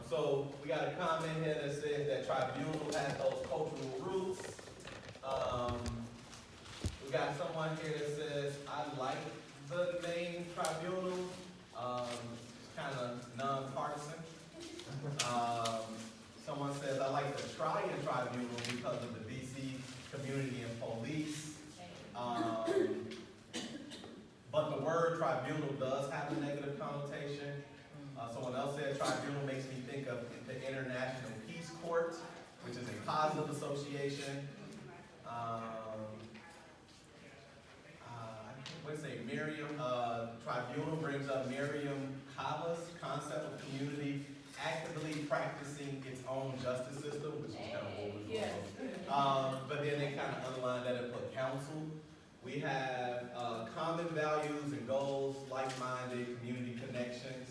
So we got a comment here that says that tribunal has those cultural roots. We got someone here that says, I like the name tribunal. It's kind of nonpartisan. Someone says, I like the tribunal because of the DC community and police. But the word tribunal does have a negative connotation. Someone else said tribunal makes me think of the International Peace Court, which is a positive association. Let's say Miriam, tribunal brings up Miriam Kava's concept of community actively practicing its own justice system, which is kind of what we're doing. But then they kind of underline that and put council. We have common values and goals, like-minded, community connections.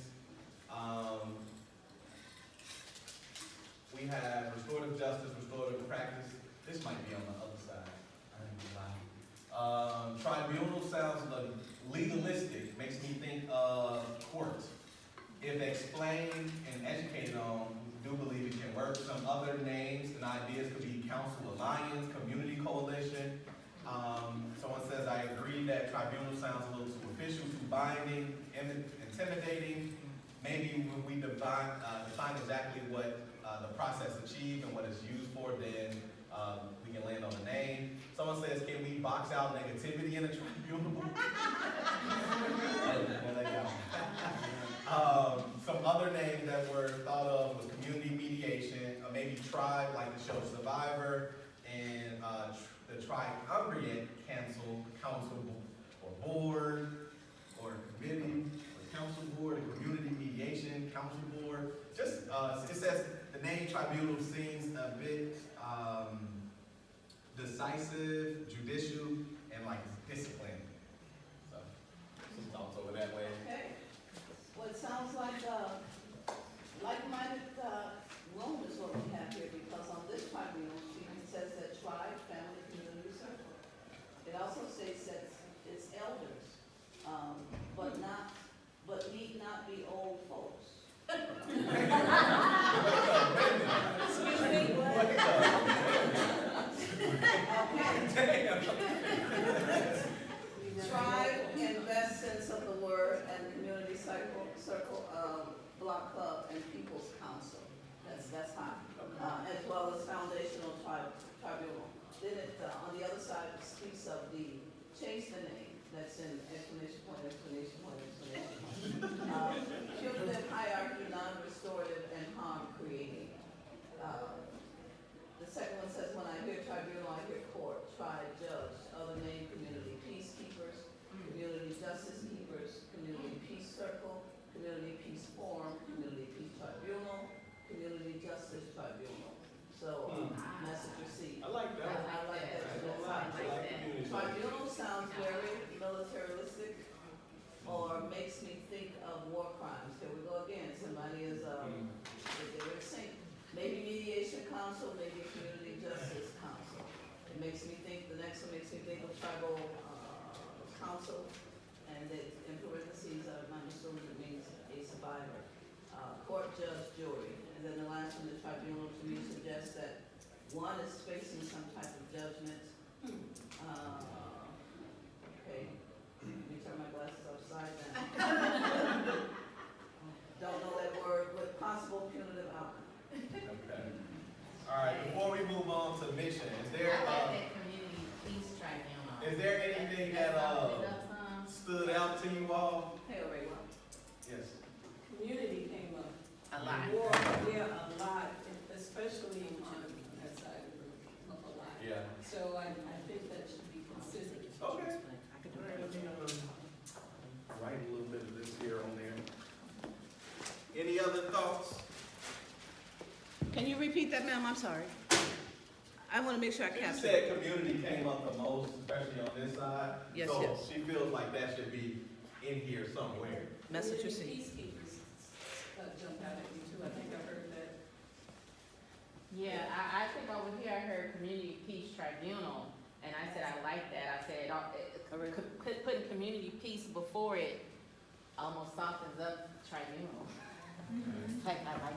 We have restorative justice, restorative practice. This might be on the other side. I ain't gonna lie. Tribunal sounds legalistic, makes me think of court. If explained and educated on, we do believe it can work. Some other names and ideas could be council alliance, community coalition. Someone says, I agree that tribunal sounds a little too official, too binding, intimidating. Maybe when we define exactly what the process achieved and what it's used for, then we can land on the name. Someone says, can we box out negativity in a tribunal? Some other names that were thought of was community mediation, or maybe tribe, like the show Survivor, and the triumvirate council or board or committee or council board, or community mediation council board. Just it says the name tribunal seems a bit decisive, judicial, and like discipline. So some thoughts over that way. Okay. Well, it sounds like like-minded room is what we have here, because on this tribunal sheet it says that tribe, family, community, circle. It also states that it's elders, but need not be old folks. Excuse me, what? Tribe in best sense of the word, and community circle, block club, and people's council. That's high. As well as foundational tribunal. Then it, on the other side, it speaks of the change the name. That's in explanation point. Punitive hierarchy, non-restorative, and harm creating. The second one says, when I hear tribunal, I hear court, tribe, judge, other name, community peacekeepers, community justice keepers, community peace circle, community peace forum, community peace tribunal, community justice tribunal. So, message received. I like that. I like that too. Tribunal sounds very militaristic, or makes me think of war crimes. Here we go again. Somebody is they're extinct. Maybe mediation council, maybe community justice council. It makes me think. The next one makes me think of tribal council, and it, in parentheses, I'm assuming it means a survivor. Court, judge, jury, and then the last one, the tribunal, to me suggests that one is facing some type of judgment. Okay, let me turn my glasses upside down. Don't know that word, with possible punitive outcome. Okay. All right. Before we move on to mission, is there community peace tribunal. is there anything that stood out to you all? Hey, Ray, Yes. Community came up. A lot. More, yeah, a lot, especially on that side of a lot. Yeah. So I think that should be consistent. Okay. Write a little bit of this here on there. Any other thoughts? can you repeat that, ma'am? I'm sorry. I want to make sure I She capture it. said community came up the most, especially on this side. Yes, so yes. she feels like that should be in here somewhere. Message Community received. peacekeepers jumped out at me too. I think I heard that. Yeah, I think over here I heard community peace tribunal, and I said I like that. I said putting community peace before it almost softens up tribunal. Like I like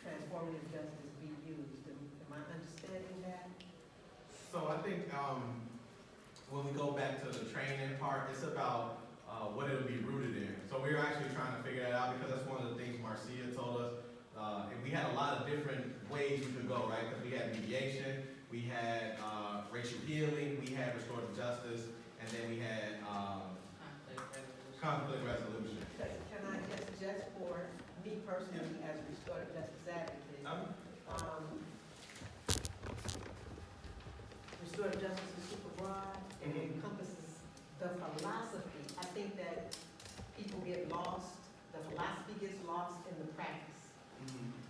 transformative justice be used? Am I understanding that? So I think, when we go back to the training part, it's about, what it'll be rooted in. So we were actually trying to figure that out, because that's one of the things Marcia told us. And we had a lot of different ways we could go, right? Because we had mediation, we had, racial healing, we had restorative justice, and then we had, conflict resolution. Can I just for me personally, as a restorative justice advocate, restorative justice is super broad and encompasses the philosophy. I think that people get lost, the philosophy gets lost in the practice.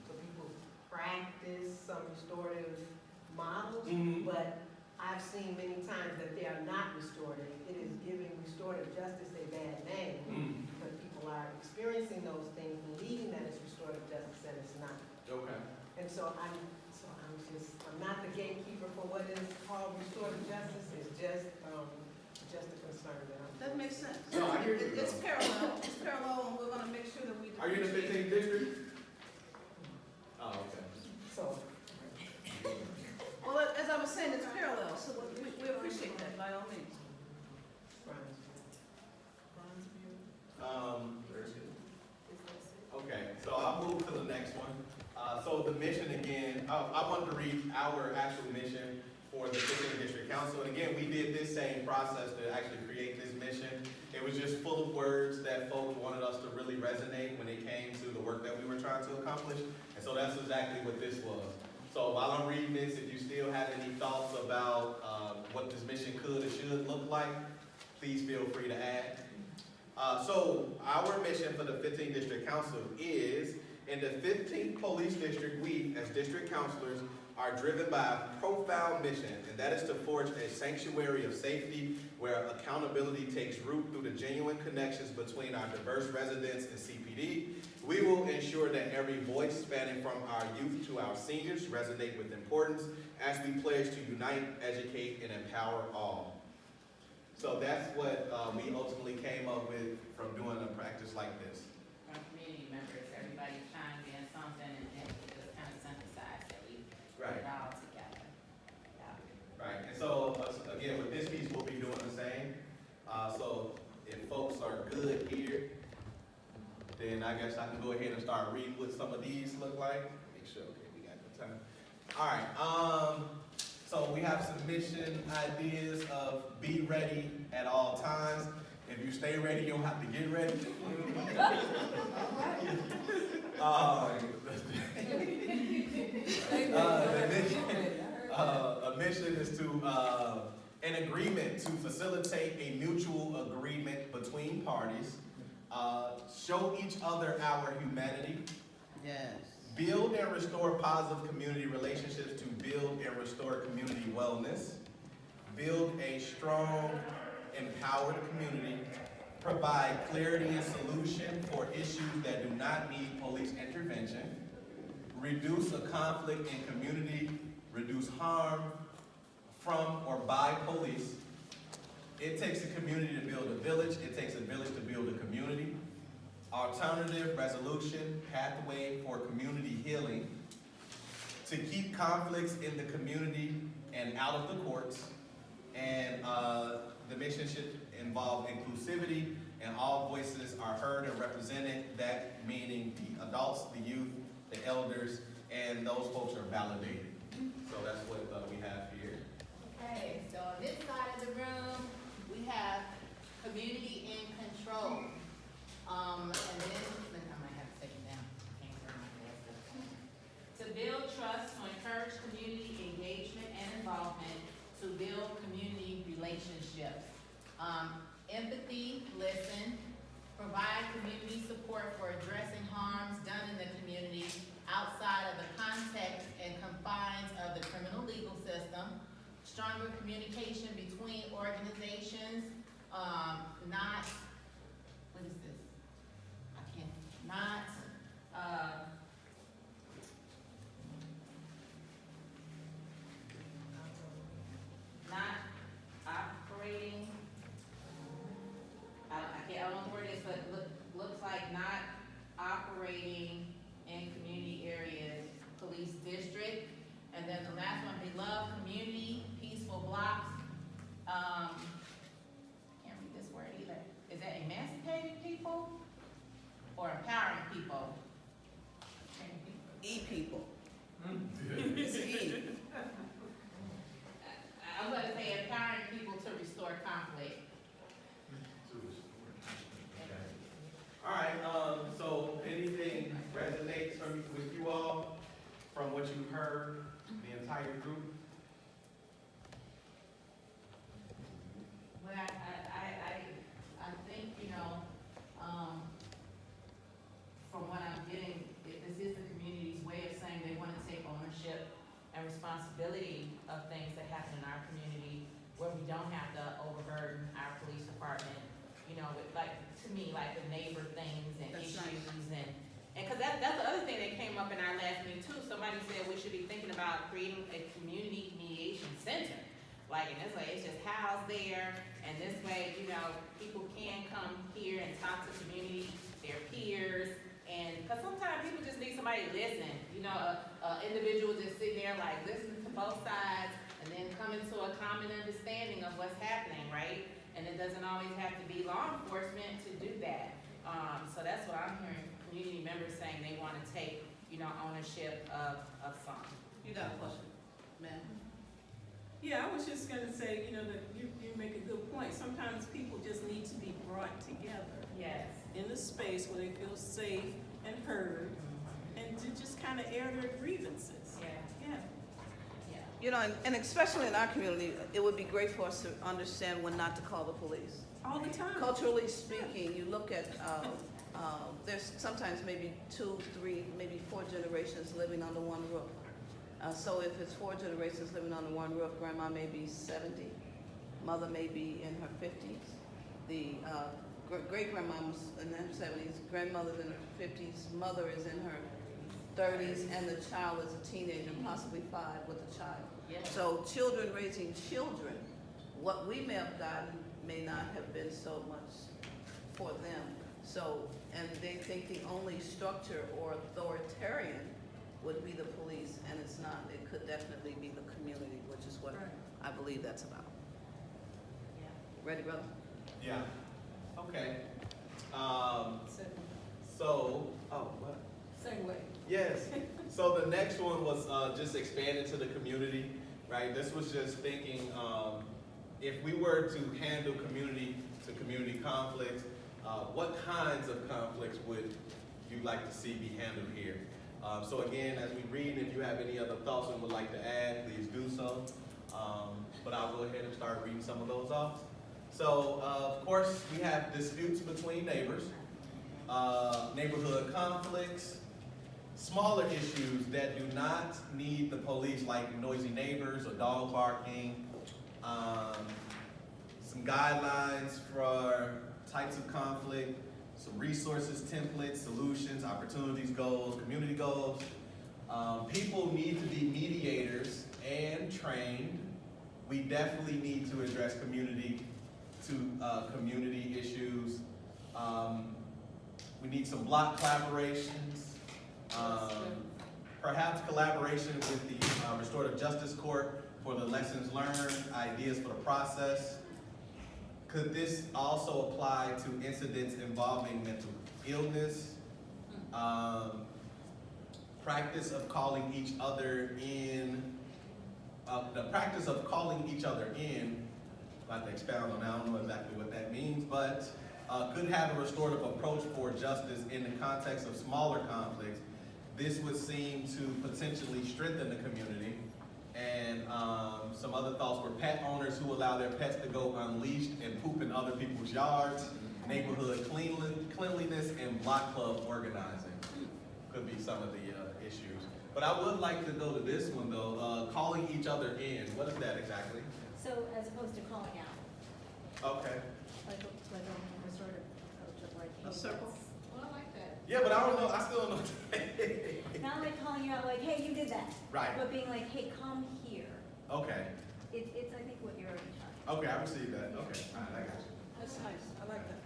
So people practice some restorative models, but I've seen many times that they are not restorative. It is giving restorative justice a bad name because people are experiencing those things, believing that it's restorative justice and it's not. Okay. And so I'm not the gatekeeper for what is called restorative justice. It's just a concern that I'm. That makes sense. No, I hear you. It's parallel, and we're gonna make sure that we. Are you in the 15th district? Oh, okay. So, Well, as I was saying, it's parallel, so we appreciate that by all means. Okay, so I'll move to the next one. So the mission again, I wanted to read our actual mission for the 15th District Council. And again, we did this same process to actually create this mission. It was just full of words that folks wanted us to really resonate when it came to the work that we were trying to accomplish. And so that's exactly what this was. So while I'm reading this, if you still have any thoughts about what this mission could or should look like, please feel free to add. So our mission for the 15th District Council is, in the 15th Police District, we as district councilors are driven by a profound mission, and that is to forge a sanctuary of safety where accountability takes root through the genuine connections between our diverse residents and CPD. We will ensure that every voice spanning from our youth to our seniors resonate with importance as we pledge to unite, educate, and empower all. So that's what we ultimately came up with from doing a practice like this. From community members, everybody chimed in something and then it just kind of synthesized that we put it all together. Yeah. Right, and so again, with this piece, we'll be doing the same. So if folks are good here, then I guess I can go ahead and start reading what some of these look like. Make sure, okay, we got good time. All right, so we have some mission ideas of be ready at all times. If you stay ready, you'll have to get ready. A mission is to an agreement to facilitate a mutual agreement between parties. Show each other our humanity. Yes. Build and restore positive community relationships to build and restore community wellness. Build a strong, empowered community. Provide clarity and solution for issues that do not need police intervention. Reduce a conflict in community. Reduce harm from or by police. It takes a community to build a village. It takes a village to build a community. Alternative resolution, pathway for community healing. To keep conflicts in the community and out of the courts. And the mission should involve inclusivity, and all voices are heard and represented. That meaning the adults, the youth, the elders, and those folks are validated. So that's what we have here. Okay, so on this side of the room, we have community in control. And then, I might have to take it down. Can't turn my glasses. To build trust, to encourage community engagement and involvement, to build community relationships. Empathy, listen, provide community support for addressing harms done in the community outside of the context and confines of the criminal legal system. Stronger communication between organizations, not, what is this? I can't, not operating, I don't know where it is, but looks like not operating in community areas or empowering people. E-people. It's E. I'm gonna say empowering people to restore conflict. All right, so anything resonates with you all from what you've heard, the entire group? Well, I think, from what I'm getting, this is the community's way of saying they wanna take ownership and responsibility of things that happen in our community where we don't have to overburden our police department, with to me, like the neighbor things and That's issues nice. and cause that's the other thing that came up in our last meeting too. Somebody said we should be thinking about creating a community mediation center. Like, in this way, it's just housed there, and this way, people can come here and talk to community, their peers, and, cause sometimes people just need somebody to listen. A individual just sitting there like listening to both sides, and then coming to a common understanding of what's happening, right? And it doesn't always have to be law enforcement to do that. So that's what I'm hearing, community members saying they wanna take, ownership of some. You got a question, ma'am? Yeah, I was just gonna say, that you make a good point. Sometimes people just need to be brought together Yes. in a space where they feel safe and heard, and to just kind of air their grievances. Yeah, Yeah. yeah. And especially in our community, it would be great for us to understand when not to call the police. All the time. Culturally speaking, you look at, there's sometimes maybe 2, 3, maybe 4 generations living under one roof. So if it's 4 generations living under one roof, grandma may be 70, mother may be in her 50s, the great-grandma's in her 70s, grandmother's in her 50s, mother is in her 30s, and the child is a teenager, possibly 5 with a child. Yes. So children raising children, what we may have gotten may not have been so much for them. So, and they think the only structure or authoritarian would be the police, and it's not. It could definitely be the community, which is what Right. I believe that's about. Yeah. Ready, brother? Yeah. Okay. What? Segue. Yes. So the next one was just expanding to the community, right? This was just thinking, if we were to handle community-to-community conflicts, what kinds of conflicts would you like to see be handled here? So again, as we read, if you have any other thoughts and would like to add, please do so. But I'll go ahead and start reading some of those off. So, of course, we have disputes between neighbors, neighborhood conflicts, smaller issues that do not need the police, like noisy neighbors or dog barking, some guidelines for types of conflict, some resources, templates, solutions, opportunities, goals, community goals. People need to be mediators and trained. We definitely need to address community issues. We need some block collaborations. Perhaps collaboration with the Restorative Justice Court for the lessons learned, ideas for the process. Could this also apply to incidents involving mental illness? Practice of calling each other in. The practice of calling each other in, I'd like to expound on that, I don't know exactly what that means, but could have a restorative approach for justice in the context of smaller conflicts. This would seem to potentially strengthen the community. And some other thoughts were pet owners who allow their pets to go unleashed and poop in other people's yards, neighborhood cleanliness, and block club organizing could be some of the issues. But I would like to go to this one though, calling each other in. What is that exactly? So as opposed to calling out, Okay. like a restorative approach of like. A hey, circle? let's- Well, I like that. Yeah, but I don't know, I still don't know. Not like calling you out like, hey, you did that. Right. But being like, hey, come here. Okay, It's, I think, what you're already trying. okay, I received that. Okay, all right, I got you. That's nice. I like that.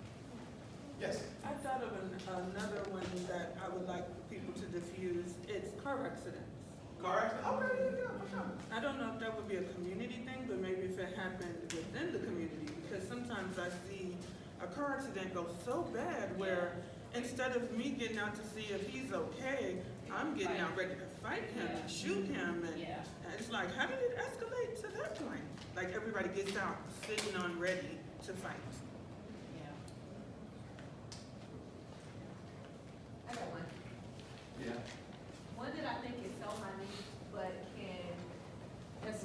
Yes. I thought of another one that I would like people to diffuse. It's car accidents. Car accident? Okay, yeah, for sure. I don't know if that would be a community thing, but maybe if it happened within the community, because sometimes I see a car accident go so bad where instead of me getting out to see if he's okay, I'm getting out ready to fight him and shoot him, and Yeah. it's like, how did it escalate to that point? Like, everybody gets out sitting on ready to fight. Yeah. I got one. Yeah. One that I think is so minute, but can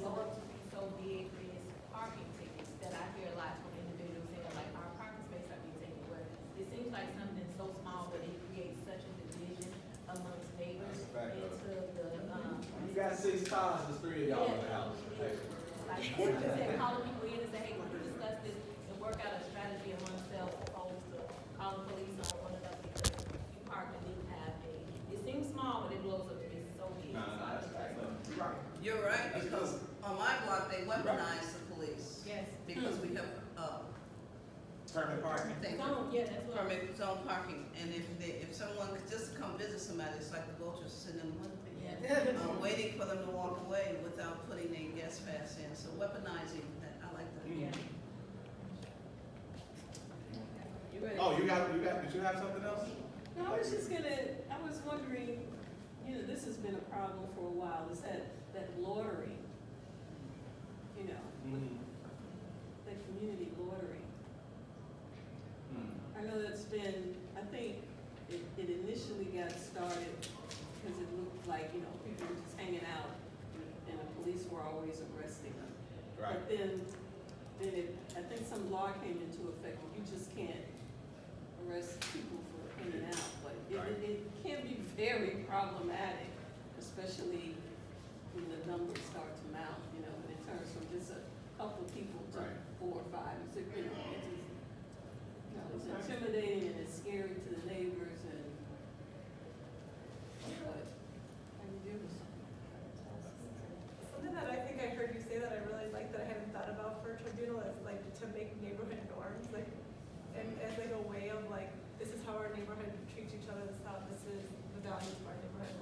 blow up to be so big is parking tickets that I hear a lot from individuals saying, like, our parking space are being taken, where it seems like something so small, but it creates such a division amongst neighbors That's a fact, into the, You got 6 cars, there's 3 of y'all in the house. Hey. like, you said, calling people in and say, hey, can we discuss this and work out a strategy among ourselves opposed to calling police on one another because you parked and didn't have a, it seems small, but it blows up to be so big. Nah, So I that's think that's- right. You're right, That's because on my block, they weaponize the police. Yes. Because we have, Permit parking. thing, Zone, yeah, that's what. permit zone parking, and if someone could just come visit somebody, it's like the vultures sitting in the window. Yeah. Waiting for them to walk away without putting a guest pass in, so weaponizing, that, I like that. Yeah. You ready? Oh, did you have something else? No, I was just I was wondering, you know, this has been a problem for a while, is that loitering, you know, that community loitering. I know that's been, I think it initially got started because it looked like, you know, people were just hanging out and the police were always arresting them. Right. But then I think some law came into effect, where you just can't arrest people for hanging out. But Right. it can be very problematic, especially when the numbers start to mount, you know, when it turns from just a couple of people to Right. 4 or 5. It's, you know, it's just, you know, it's intimidating and it's scary to the neighbors and, but, how do you do with something? Something that I think I heard you say that I really like that I hadn't thought about for a tribunal is like to make neighborhood norms, like, and as like a way of like, this is how our neighborhood treats each other, this is the values of our neighborhood.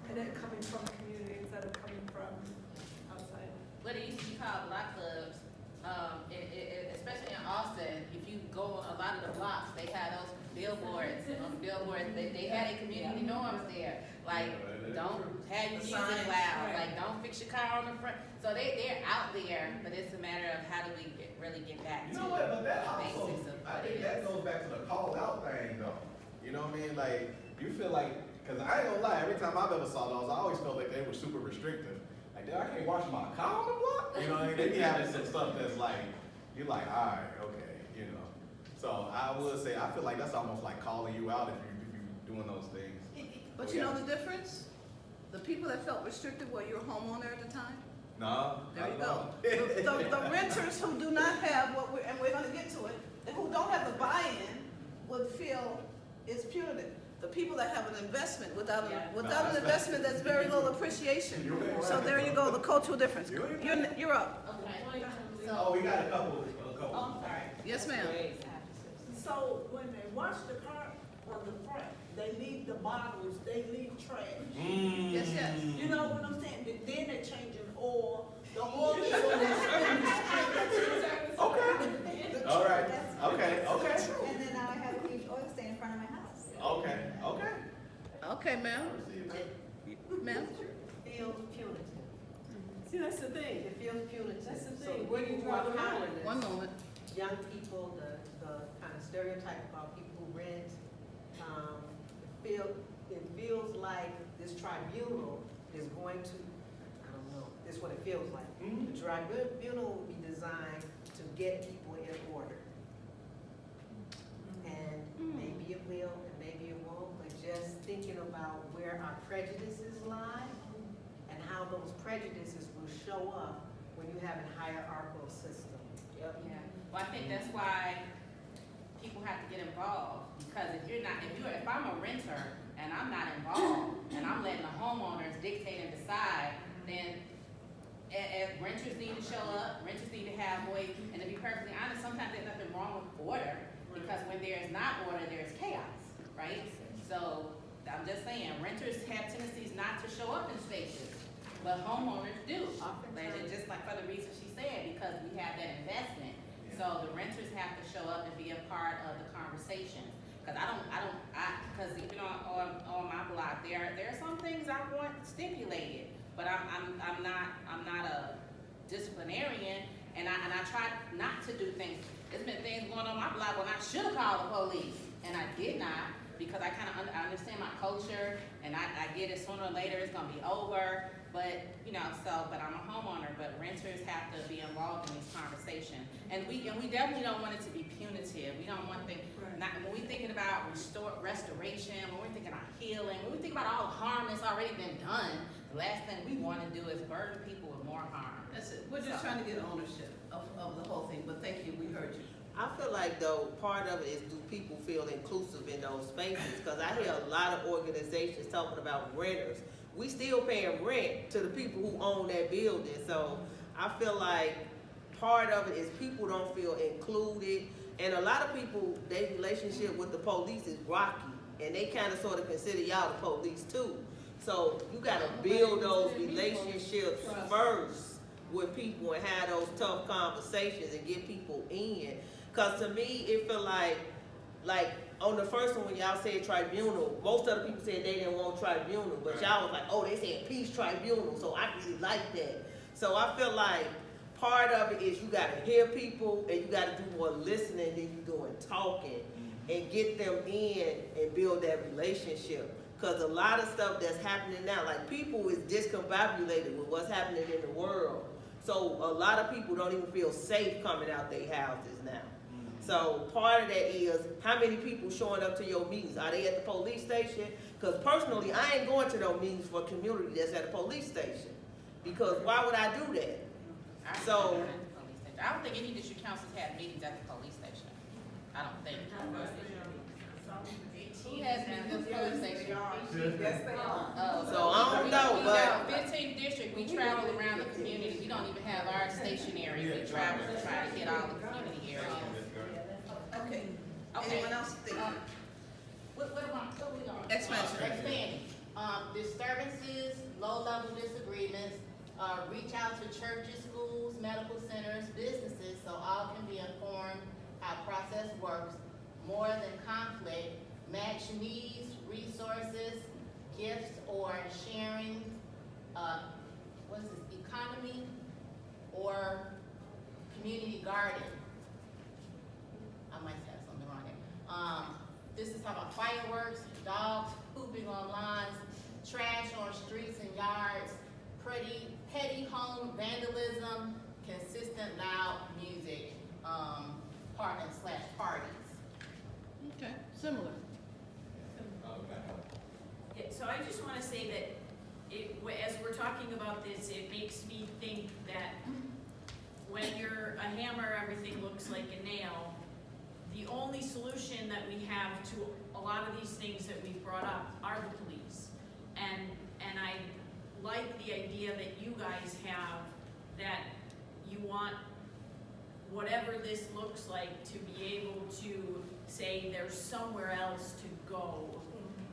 And then coming from the community instead of coming from outside. What it used to be called block clubs, especially in Austin, if you go on a lot of the blocks, they had those billboards, and on the billboards, they had a community norms there. Like, don't have your The music signs, loud, right. like, don't fix your car on the front. So they're out there, but it's a matter of how do we really get back You to know what, but that the also, basics of I what think it that is. goes back to the call out thing though. You know what I mean? Like, you feel like, cause I ain't gonna lie, every time I've ever saw those, I always felt like they were super restrictive. Like, dude, I can't wash my car on the block? You know what I mean? They be having some stuff that's like, you're like, alright, okay, you know. So I would say, I feel like that's almost like calling you out if you're doing those things. But you know the difference? The people that felt restricted were your homeowner at the time. No? There you go. The renters who do not have what and we're gonna get to it, and who don't have the buy-in would feel it's punitive. The people that have an investment without Yeah. an investment, that's very little appreciation. You ain't So right. there you go, the cultural difference. You ain't You're up. Okay. Oh, we got a couple. Oh, I'm sorry. Yes, ma'am. So when they wash the car on the front, they leave the bottles, they leave trash. Yes, yes. You know what I'm saying? Then they're changing oil, the oil is on the street. Okay. All right. Okay. Okay. And then now I have a huge oil stain in front of my house. Okay. Okay. Okay, ma'am. Ma'am? Feels punitive. See, that's the thing. It feels punitive. That's the So thing. Where do you people draw who the are line? powerless, One moment. young people, the kind of stereotype about people who rent, it feels like this tribunal is going to, I don't know, this is what it feels like. The tribunal will be designed to get people in order. And maybe it will, and maybe it won't, but just thinking about where our prejudices lie and how those prejudices will show up when you have a hierarchical system. Yeah, well, I think that's why people have to get involved, because if I'm a renter and I'm not involved, and I'm letting the homeowners dictate and decide, then renters need to show up, renters need to have voice, and to be perfectly honest, sometimes there's nothing wrong with order, because when there is not order, there's chaos, right? So, I'm just saying, renters have tendencies not to show up in spaces, but homeowners do. And just like for the reason she said, because we have that investment. So the renters have to show up and be a part of the conversation. Cause cause even on my block, there are some things I want stipulated, but I'm not a disciplinarian, and I try not to do things. There's been things going on my block when I should have called the police, and I did not, because I I understand my culture, and I get it sooner or later it's gonna be over, but, but I'm a homeowner, but renters have to be involved in this conversation. And we definitely don't want it to be punitive. We don't want things, when we're thinking about restoration, when we're thinking about healing, when we think about all the harm that's already been done, the last thing we wanna do is burden people with more harm. That's it, we're just trying to get ownership of the whole thing, but thank you, we heard you. I feel like though, part of it is, do people feel inclusive in those spaces? Cause I hear a lot of organizations talking about renters. We still paying rent to the people who own that building. So I feel like part of it is people don't feel included. And a lot of people, their relationship with the police is rocky. And they kind of sort of consider y'all the police too. So you gotta build those relationships first with people and have those tough conversations and get people in. Cause to me, it feel like on the first one when y'all said tribunal, most other people said they didn't want tribunal, but y'all was like, oh, they said peace tribunal, so I really like that. So I feel like part of it is you gotta hear people and you gotta do more listening than you doing talking and get them in and build that relationship. Cause a lot of stuff that's happening now, like people is discombobulated with what's happening in the world. So a lot of people don't even feel safe coming out their houses now. So part of that is how many people showing up to your meetings? Are they at the police station? Because personally, I ain't going to those meetings for a community that's at a police station. Because why would I do that? So I don't think any district councils have meetings at the police station. I don't think. Who has meetings at the police station? Yes, they are. So I don't know, but 15th district, we travel around the community. We don't even have our stationary. We travel to try to hit all the community areas. Okay, Okay. anyone else think? What we on? Expansion. Expanding. Disturbances, low-level disagreements, reach out to churches, schools, medical centers, businesses, so all can be informed how process works. More than conflict, match needs, resources, gifts, or sharing, economy, or community garden. I might have something wrong there. This is talking about fireworks, dogs pooping on lawns, trash on streets and yards, petty home vandalism, consistent loud music, parties. Okay, similar. Yeah, so I just wanna say that as we're talking about this, it makes me think that when you're a hammer, everything looks like a nail. The only solution that we have to a lot of these things that we've brought up are the police. And I like the idea that you guys have, that you want whatever this looks like to be able to say there's somewhere else to go,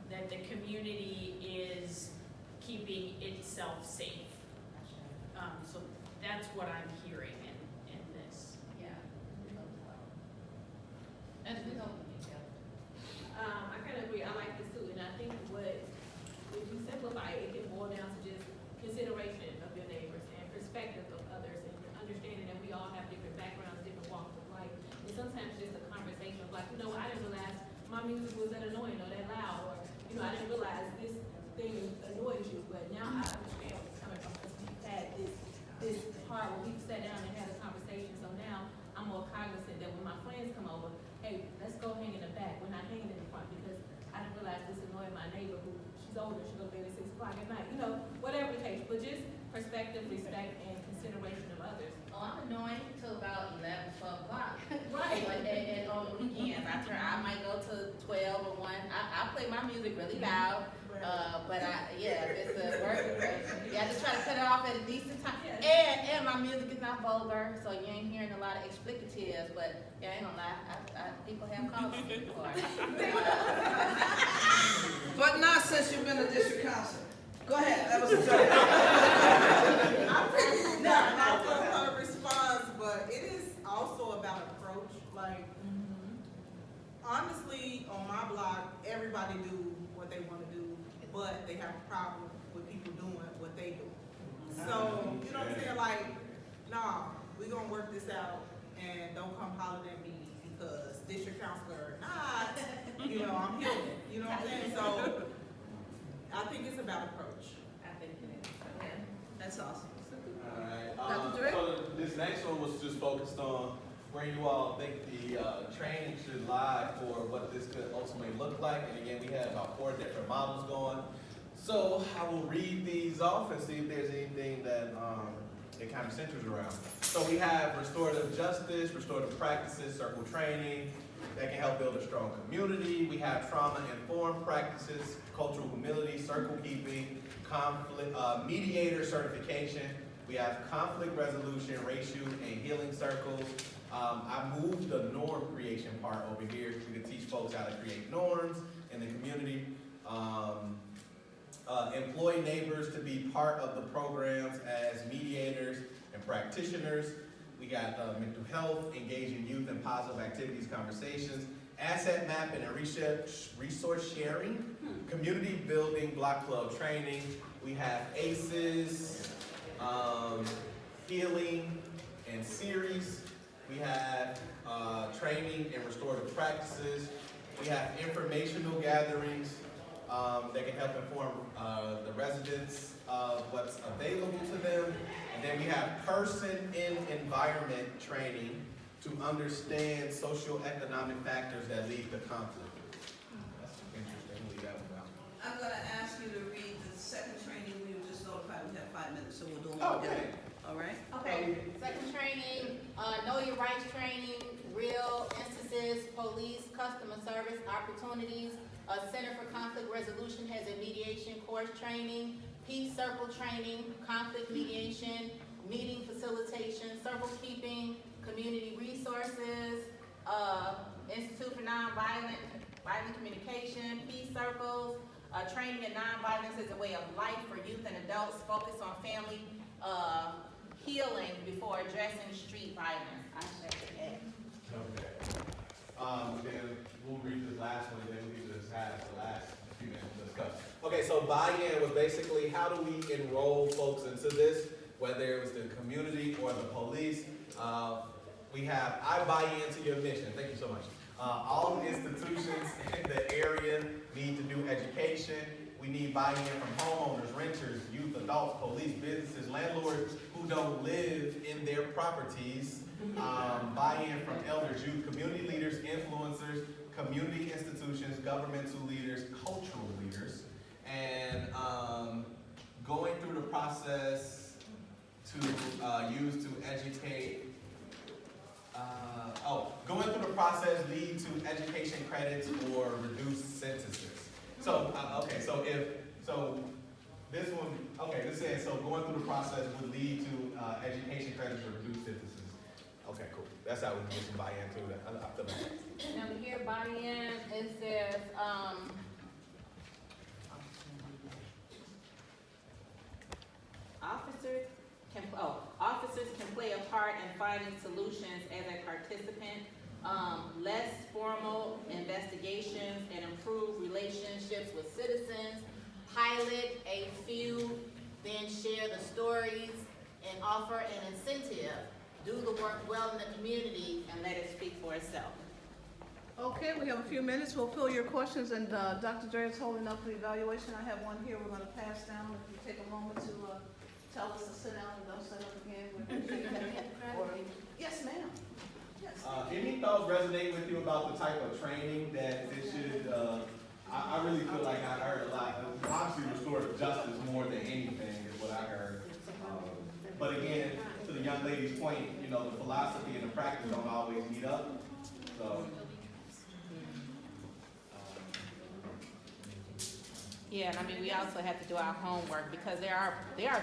that the community is keeping itself safe. So that's what I'm hearing in this. Yeah. And I kind of agree, I like this too, and I think if you simplify it, it can boil down to just consideration of your neighbors and perspective of others, and understanding that we all have different backgrounds, different walks of life, and sometimes just a conversation of like, I didn't realize my music was that annoying or that loud, or, I didn't realize this thing annoys you, but now I understand where it's coming from, because we've had this part where we've sat down and had a conversation, so now I'm more cognizant that when my friends come over, hey, let's go hang in the back, we're not hanging in the front, because I didn't realize this annoyed my neighbor who, she's older, she goes to bed at 6 o'clock at night, whatever the case, but just perspective, respect, and consideration of others. Oh, I'm annoying till about 11, 12 o'clock. Right. And on the weekends, I might go to 12 or 1. I play my music really loud. But if it's a work, I just try to cut it off at a decent time. And my music is not vulgar, so you ain't hearing a lot of explicatives. But I ain't gonna lie, people have called me before. But not since you've been a district council. Go ahead, that was a joke. I'm pretty not for her response, but it is also about approach. Like, honestly, on my block, everybody do what they wanna do, but they have a problem with people doing what they do. So, you know what I'm saying, like, nah, we gonna work this out and don't come holler at me because district counselor or not, you know, I'm healing, you know what I'm saying? So, I think it's about approach. I think it is. Okay, that's awesome. Alright, Dr. Dre? so this next one was just focused on where you all think the training should lie for what this could ultimately look like. And again, we had about 4 different models going. So I will read these off and see if there's anything that it kind of centers around. So we have restorative justice, restorative practices, circle training that can help build a strong community. We have trauma-informed practices, cultural humility, circle keeping, conflict, mediator certification. We have conflict resolution, ratio, and healing circles. I moved the norm creation part over here. We could teach folks how to create norms in the community. Employ neighbors to be part of the programs as mediators and practitioners. We got mental health, engaging youth in positive activities, conversations, asset mapping and resource sharing, community building, block club training. We have ACEs, healing and series. We have training and restorative practices. We have informational gatherings that can help inform the residents of what's available to them. And then we have person-in-environment training to understand socioeconomic factors that lead to conflict. That's interesting. Leave that one out. I'm gonna ask you to read the second training. We were just notified we have 5 minutes, so we'll do one together. All right? Okay, second training, know your rights training, real instances, police, customer service opportunities. Center for Conflict Resolution has a mediation course training, peace circle training, conflict mediation, meeting facilitation, circle keeping, community resources, Institute for Nonviolent Communication, peace circles, training in nonviolence as a way of life for youth and adults, focus on family healing before addressing street violence. I checked that. Okay. Then we'll read this last one, and then we just have the last few minutes to discuss. Okay, so buy-in was basically how do we enroll folks into this, whether it was the community or the police. We have I buy into your mission. Thank you so much. All institutions in the area need to do education. We need buy-in from homeowners, renters, youth, adults, police, businesses, landlords who don't live in their properties. Buy-in from elders, youth, community leaders, influencers, community institutions, governmental leaders, cultural leaders, and going through the process to use to educate. Going through the process lead to education credits or reduced sentences. So this one, this says, so going through the process would lead to education credits or reduced sentences. Okay, cool. That's how we can get some buy-in to that. I feel like. Now here, buy-in, it says, officers can play a part in finding solutions as a participant, less formal investigations and improve relationships with citizens, pilot a few, then share the stories and offer an incentive. Do the work well in the community and let it speak for itself. Okay, we have a few minutes. We'll fill your questions, and Dr. Dre is holding up the evaluation. I have one here we're gonna pass down. If you take a moment to tell us to sit down and don't sit up again. We appreciate that. Or- Yes, ma'am. Yes. Any thoughts resonate with you about the type of training that this should, I really feel like I heard a lot, obviously restorative justice more than anything is what I heard. But again, to the young lady's point, you know, the philosophy and the practice don't always meet up, so. Yeah, and I mean, we also have to do our homework because there are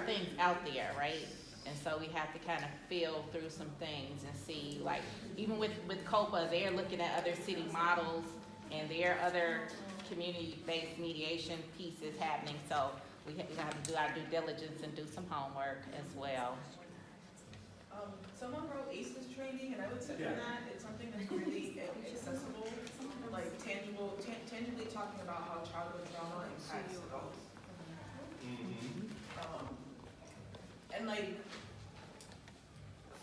things out there, right? And so we have to kind of feel through some things and see, like, even with COPA, they're looking at other city models and there are other community-based mediation pieces happening. So we have to do our due diligence and do some homework as well. Someone wrote ACEs training, and I would say for that, it's something that's really accessible. like tangibly talking about how childhood trauma impacts adults. And like,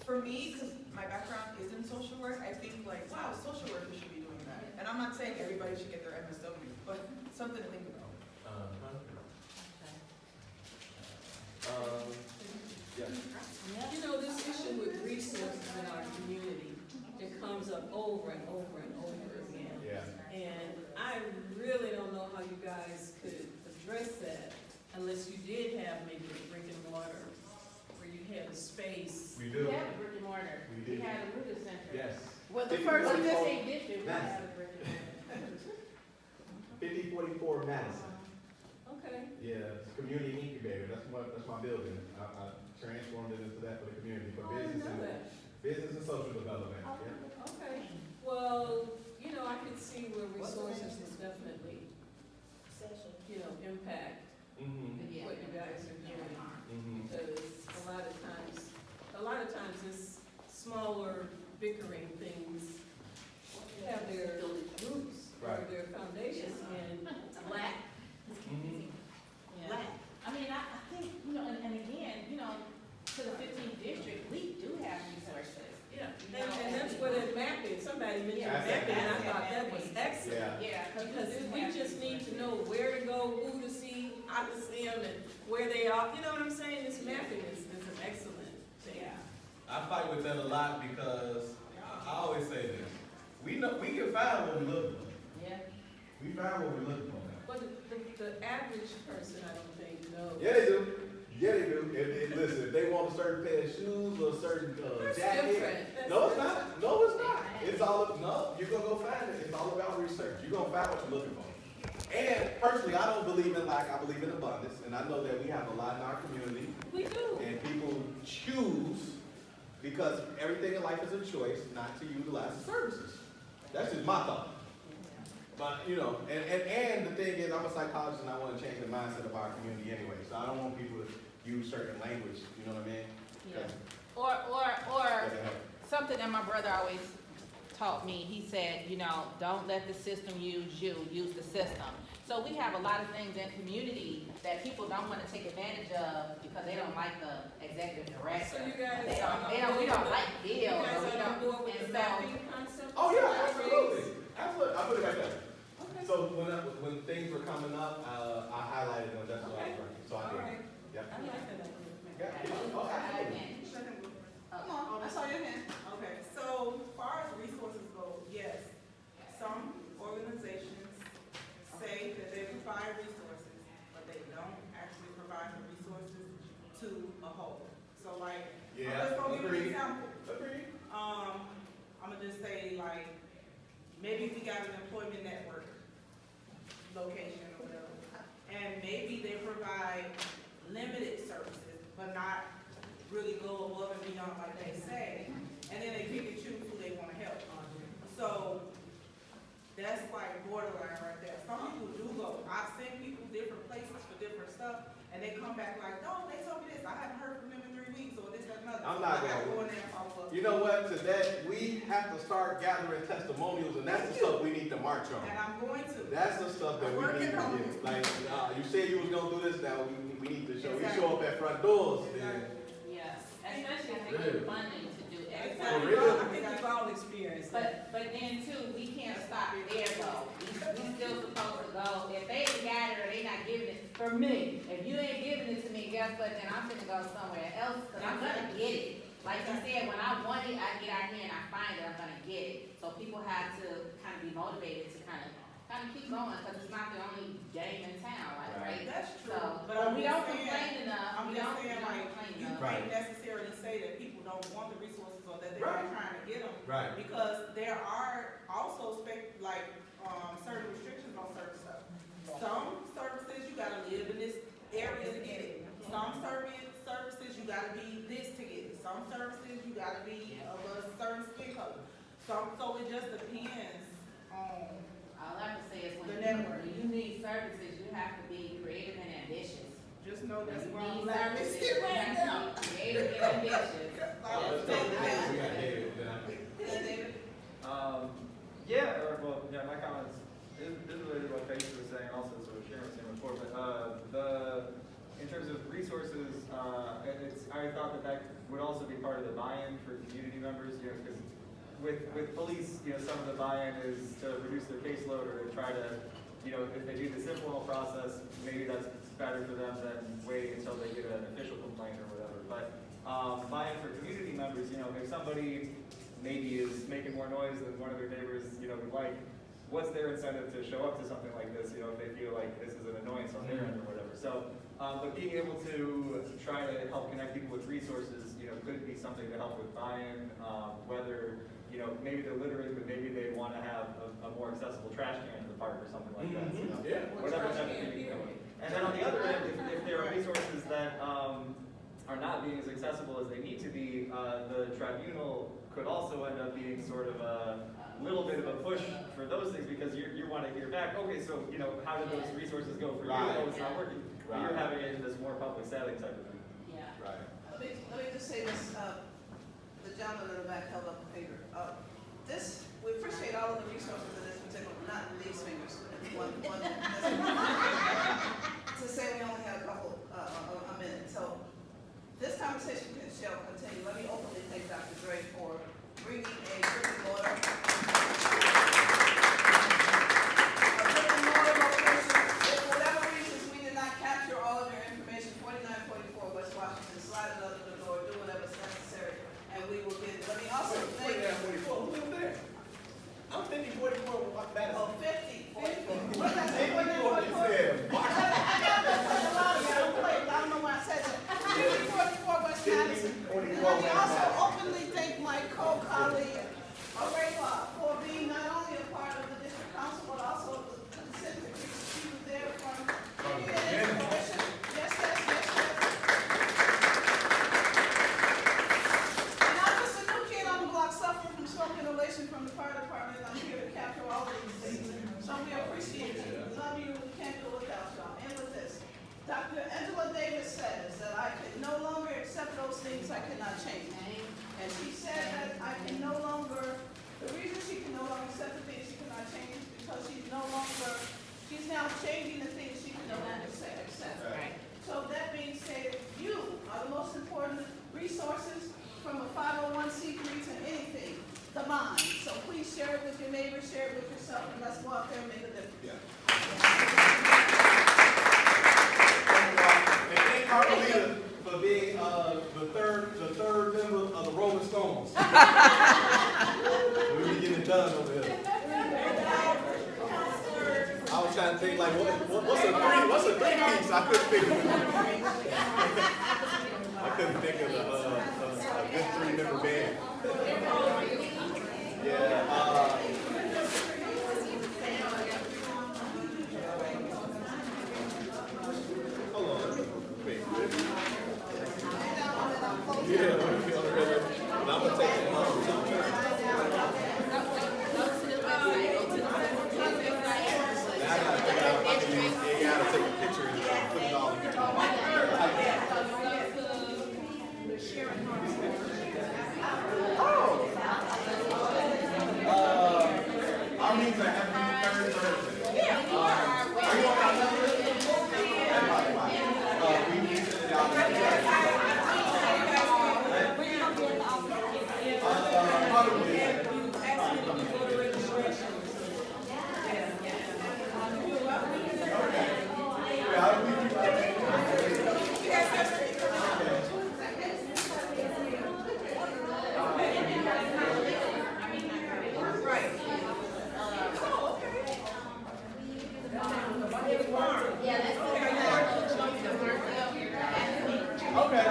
for me, because my background is in social work, I think like, wow, social workers should be doing that. And I'm not saying everybody should get their MSW, but something to think about. Yeah. You know, this issue with resources in our community, it comes up over and over and over again. Yeah. And I really don't know how you guys could address that unless you did have maybe a brick and mortar, where you had a space. We do. We have a brick and mortar. We do. We had a Ruder Center. Yes. Well, the first in the same district, we had a brick and mortar. 5044 Madison. Okay. Yeah, it's a community incubator. That's my building. I transformed it into that for the community, for Oh, I didn't know that. business and social development. Yeah. Okay, well, you know, I could see where resources would definitely, you know, impact Mm-hmm. what you guys are doing. Mm-hmm. Because a lot of times this smaller bickering things have their roots or Right. their foundations in lack. Mm-hmm. Yeah. I mean, I think, you know, and again, you know, to the 15th district, we do have resources. Yeah, You know, and that's what that mapping, somebody mentioned Yeah, mapping, and I that's thought that mapping. was excellent. Yeah. Yeah, Because we just need to know where to go, who to see, how to see them, and where they are. You know what I'm saying? This mapping is an excellent thing. Yeah. I fight with that a lot because I always say this. We can find what we're looking for. Yeah. We find what we're looking for now. But the average person, I don't think, knows. Yeah, they do. Yeah, they do. Listen, if they want a certain pair of shoes or a certain That's jacket. different. That's No, it's different. not. No, it's not. It's all, no, you're gonna go find it. It's all about research. You're gonna find what you're looking for. And personally, I don't believe in lack, I believe in abundance. And I know that we have a lot in our community. We do. And people choose, because everything in life is a choice, not to utilize the services. That's just my thought. But, you know, and the thing is, I'm a psychologist and I want to change the mindset of our community anyway. So I don't want people to use certain language, you know what I mean? Yeah. Or something that my brother always taught me, he said, you know, don't let the system use you, use the system. So we have a lot of things in community that people don't want to take advantage of because they don't like the executive director. So you guys we don't like You bills. guys or we are on don't- board with and the so- mapping concept? Oh, yeah, absolutely. Absolutely. I'll put it right there. Okay. So when things were coming up, I highlighted them, that's what I was working. So I All did. right. Yep. I like that idea. Yeah. Oh, absolutely. Come on, I saw your hand. Okay, so far as resources go, yes, some organizations say that they provide resources, but they don't actually provide the resources to a whole. So like, I'm Yeah, just gonna give you an agreed. example. Agreed. I'm gonna just say like, maybe we got an employment network location or whatever, and maybe they provide limited services, but not really go above and beyond like they say, and then they pick and choose who they wanna help. So, that's like borderline right there. Some people do go, I've seen people different places for different stuff, and they come back like, no, they told me this, I haven't heard from them in 3 weeks, or this, that, and other. I'm not So I gotta gonna- go in there and follow up. You know what, to that, we have to start gathering testimonials, and that's the stuff we need to march on. And I'm going to. That's the stuff that we need to I'm working on get. Like, you said you was gonna do this, now we need to show, we Exactly. show up at front doors, then. Yes, especially if they Really? get funding to do For everything. real? I think we've all experienced that. But then too, we can't stop there though. We still supposed to go, if they ain't got it or they not giving it, for me, if you ain't giving it to me, guess what, then I'm gonna go somewhere else, cause I'm gonna get it. Like you said, when I want it, I get out here and I find it, I'm gonna get it. So people have to kind of be motivated to kind of keep going, cause it's not the only game in town, like, right? That's true, So, but I'm we just don't saying- complain enough, I'm we just don't saying, like, complain you enough. can't necessarily say that people don't want the resources or that they're Right. not trying to get them. Right. Because there are also certain restrictions on certain stuff. Some services, you gotta live in this area to get it. Some services, you gotta be this to get it. Some services, you gotta be of a certain skin color. So it just depends on, All I can say is The when network. you need services, you have to be creative and ambitious. just know that's You where I'm need laughing services, you right have now. to be creative and ambitious. Let's go. We got David, then I think. David? Yeah, or well, yeah, my comments terms of resources, I thought that would also be part of the buy-in for community members, you know, because with police, you know, some of the buy-in is to reduce their caseload or to try to, you know, if they do this informal process, maybe that's better for them than waiting until they get an official complaint or whatever. But buy-in for community members, you know, if somebody maybe is making more noise than one of their neighbors, you know, would like, what's their incentive to show up to something like this, you know, if they feel like this is an annoyance on their end or whatever. So, but being able to try to help connect people with resources, you know, could be something to help with buy-in, whether, you know, maybe they're literate, but maybe they want to have a more accessible trash can in the park or something like that. You know? Yeah. Whatever type of thing you come with. And then on the other end, if there are resources that are not being as accessible as they need to be, the tribunal could also end up being sort of a little bit of a push for those things, because you want to hear back, okay, so, you know, how did those resources go for you? Oh, it's not working. But you're having it in this more public setting type of thing. Yeah. Right. Let me just say this, the gentleman in the back held up a finger. We appreciate all of the resources in this particular, not these fingers, to say we only had a couple, a minute. So this conversation shall continue. Let me openly thank Dr. Dre for bringing a brick and mortar location. If for whatever reasons we did not capture all of your information, 4944 West Washington, slide it under the door, do whatever's necessary, and we will get it. Let me also thank you. I'm thinking 44 was better. Oh, 50. What did I say? 4944? I don't know why I said that. 44 West Madison. Let me also openly thank my co-colleague, Arewa, for being not only a part of the district council, but also the consent decree. She was there from beginning to fruition. Yes. And I'm just a new kid on the block suffering from smoke inhalation from the fire department. I'm here to capture all of these things. So we appreciate you. We love you. We can't do it without y'all. And with this, Dr. Angela Davis says that I can no longer accept those things I cannot change. And she said that I can no longer, the reason she can no longer accept the things she cannot change is because she's now changing the things she can no longer accept. Right. So that being said, you are the most important resources from a 501c3 to anything, the mind. So please share it with your neighbors, share it with yourself, and let's go out there and make a difference. Yeah. And thank Carmelita for being the third member of the Rolling Stones. We'll be getting done over here. I was trying to think like what's a three-piece? I couldn't think of it. I couldn't think of a good three-member band. Yeah. Hold on. Wait. Yeah, but I'm gonna take it home. You gotta take a picture and put it all in your our meetings are every third Thursday. Are you on our number? We meet in the Okay,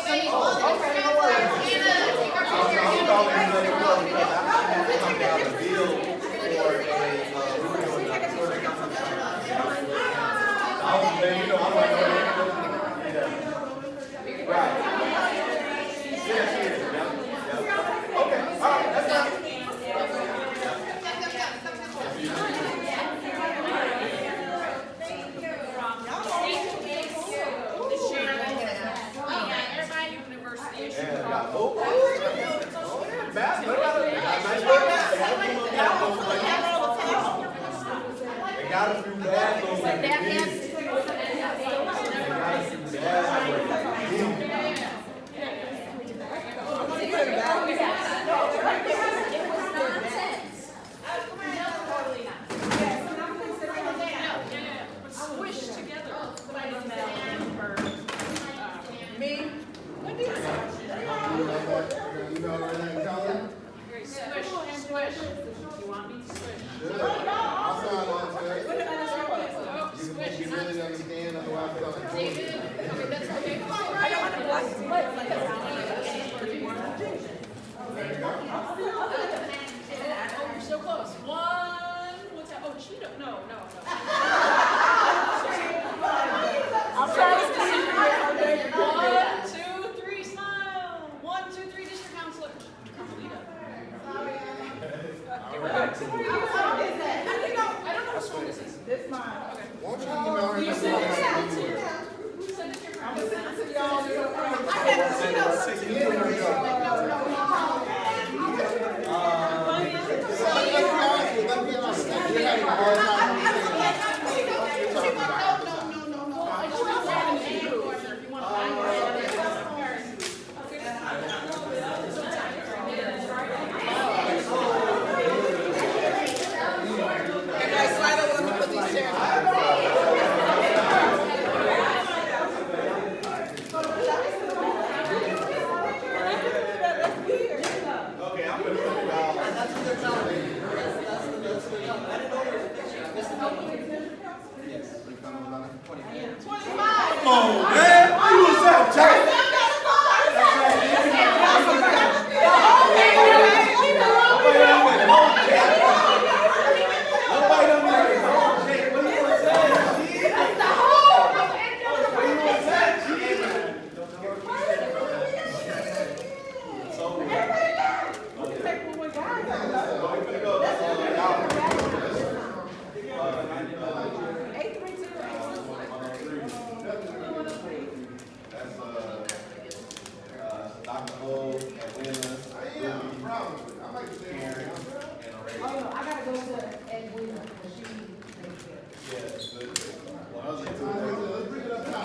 so you Squish together. Squish, squish. You want me to squish? I'll sign on to it. Squish. You really understand, otherwise it's on. David, okay, that's okay. Oh, you're so close. What's that? Oh, Cheeto. No. I'm trying to see. 1, 2, 3, smile. 1, 2, 3, district counselor. I don't know which one this is. This mine. Won't you email her? You send it to you. Send it to your I'm friend. gonna send it to y'all. Okay, I'm gonna put it down. Come on, man. Who was that, Jack? Dr. O, Edwina, Karen, and Aurelia. Oh, no, I gotta go to Edwina, because she takes care. Yes, good. One other two. Let's bring it up now.